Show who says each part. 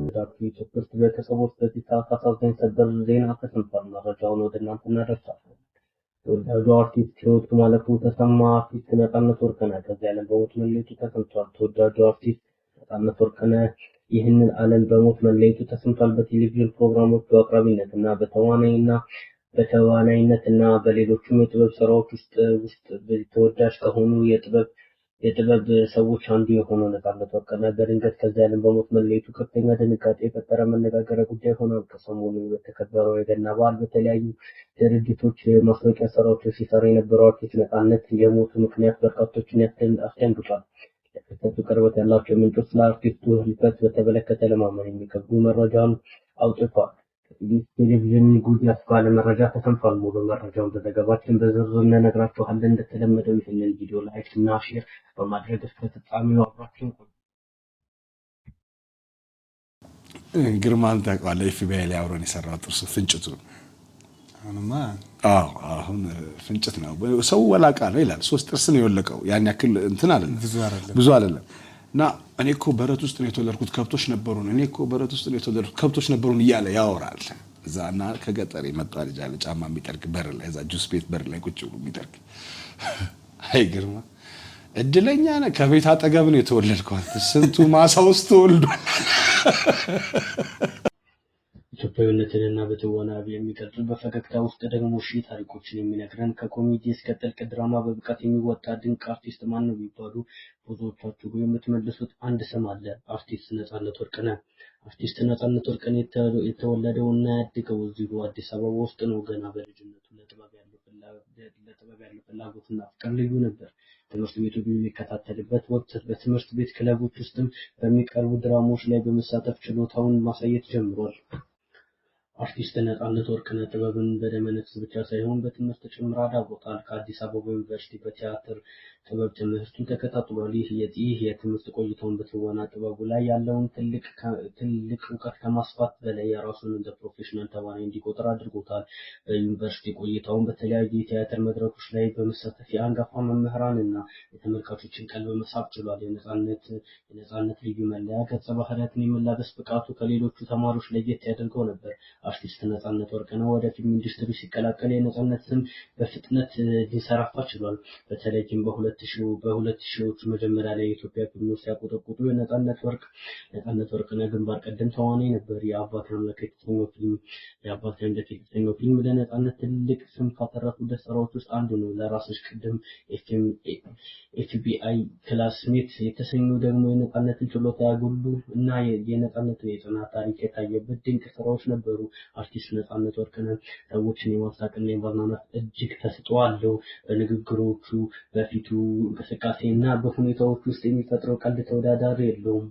Speaker 1: ኢትዮጵያ ቤተሰቦች በዚህ ሰዓት አሳዛኝ ሰበር ዜና ተሰምቷል። መረጃውን ወደ እናንተ እናደርሳለን። ተወዳጁ አርቲስት ሕይወቱ ማለፉ ተሰማ። አርቲስት ነፃነት ወርቅነህ ከዚህ ዓለም በሞት መለየቱ ተሰምቷል። ተወዳጁ አርቲስት ነፃነት ወርቅነህ ይህንን ዓለም በሞት መለየቱ ተሰምቷል። በቴሌቪዥን ፕሮግራሞች በአቅራቢነትና በተዋናይነትና በሌሎችም የጥበብ ስራዎች ውስጥ ተወዳጅ ከሆኑ የጥበብ ሰዎች አንዱ የሆነው ነፃነት ወርቅነህ በድንገት ከዚህ ዓለም በሞት መለየቱ ከፍተኛ ድንጋጤ የፈጠረ መነጋገሪያ ጉዳይ ሆኗል። ከሰሞኑ በተከበረው የገና በዓል በተለያዩ ድርጅቶች የማስታወቂያ ስራዎችን ሲሰራ የነበረው አርቲስት ነፃነት የሞቱ ምክንያት በርካቶችን አስደንግጧል። ለክስተቱ ቅርበት ያላቸው ምንጮች ስለ አርቲስቱ ህልፈት በተመለከተ ለማመን የሚከብዱ መረጃን አውጥተዋል። ቴሌቪዥን ጉድ ያስባለ መረጃ ተሰምቷል። ሙሉ መረጃውን በዘገባችን በዝርዝር እንነግራችኋለን። እንደተለመደው ይህንን ቪዲዮ ላይክ እና ሼር በማድረግ እስከ ፍጻሜው አብራችሁን ቆዩ።
Speaker 2: ግርማን ታውቀዋለህ? ኤፍቢአይ ላይ አብሮን የሰራው ጥርሱ ፍንጭቱ አሁን ፍንጭት ነው። ሰው ወላቃ ነው ይላል። 3 ጥርስ ነው የወለቀው። ያን ያክል እንትን አይደለም፣ ብዙ አይደለም። እና እኔ እኮ በረት ውስጥ ነው የተወለድኩት ከብቶች ነበሩን፣ እኔ እኮ በረት ውስጥ ነው የተወለድኩት ከብቶች ነበሩን እያለ ያወራል። እዛና ከገጠር የመጣ ልጅ አለ ጫማ የሚጠርግ በር ላይ እዛ ጁስ ቤት በር ላይ ቁጭ ብሎ የሚጠርግ። አይ ግርማ እድለኛ ነህ፣ ከቤት አጠገብ ነው የተወለድከው። ስንቱ ማሳ ውስጥ ተወልዷል።
Speaker 1: ኢትዮጵያዊነትንና በትወና የሚገልጹ በፈገግታ ውስጥ ደግሞ ሺህ ታሪኮችን የሚነግረን ከኮሜዲ እስከ ጥልቅ ድራማ በብቃት የሚወጣ ድንቅ አርቲስት ማን ነው ቢባሉ ብዙዎቻችሁ የምትመልሱት አንድ ስም አለ፣ አርቲስት ነፃነት ወርቅነህ። አርቲስት ነፃነት ወርቅነህ የተወለደውና ያደገው እዚሁ አዲስ አበባ ውስጥ ነው። ገና በልጅነቱ ለጥበብ ያለው ፍላጎትና ፍቅር ልዩ ነበር። ትምህርት ቤቱን በሚከታተልበት ወቅት በትምህርት ቤት ክለቦች ውስጥም በሚቀርቡ ድራማዎች ላይ በመሳተፍ ችሎታውን ማሳየት ጀምሯል። አርቲስት ነፃነት ወርቅነህ ጥበብን በደመነፍስ ብቻ ሳይሆን በትምህርት ጭምር አዳብሮታል። ከአዲስ አበባ ዩኒቨርሲቲ በቲያትር ጥበብ ትምህርቱን ተከታትሏል። ይህ የትምህርት ቆይታውን በትወና ጥበቡ ላይ ያለውን ትልቅ እውቀት ከማስፋት በላይ የራሱን እንደ ፕሮፌሽናል ተዋናይ እንዲቆጥር አድርጎታል። በዩኒቨርሲቲ ቆይታውን በተለያዩ የቲያትር መድረኮች ላይ በመሳተፍ የአንጋፋ መምህራንና የተመልካቾችን ቀልብ መሳብ ችሏል። የነፃነት ልዩ መለያ ገጸ ባህሪያትን የመላበስ ብቃቱ ከሌሎቹ ተማሪዎች ለየት ያደርገው ነበር። አርቲስት ነፃነት ወርቅነህ ወደ ፊልም ኢንዱስትሪ ሲቀላቀል የነፃነት ስም በፍጥነት ሊንሰራፋ ችሏል። በተለይም በ2000ዎቹ መጀመሪያ ላይ የኢትዮጵያ ፊልሞች ሲያቆጠቁጡ የነፃነት ወርቅነህ ግንባር ቀደም ተዋናይ ነበር። የአባቴ አምላክ የተሰኘው ፊልም ለነፃነት ትልቅ ስም ካተረፉለት ስራዎች ውስጥ አንዱ ነው። ለራስሽ ቅድም፣ ኤፍቢአይ፣ ክላስሜት የተሰኙ ደግሞ የነፃነትን ችሎታ ያጎሉ እና የነፃነትን የጽናት ታሪክ የታየበት ድንቅ ስራዎች ነበሩ። አርቲስት ነፃነት ወርቅነህ ሰዎችን የማሳቅና የማዝናናት እጅግ ተሰጥኦ አለው። በንግግሮቹ፣ በፊቱ እንቅስቃሴ እና በሁኔታዎች ውስጥ የሚፈጥረው ቀልድ ተወዳዳሪ የለውም።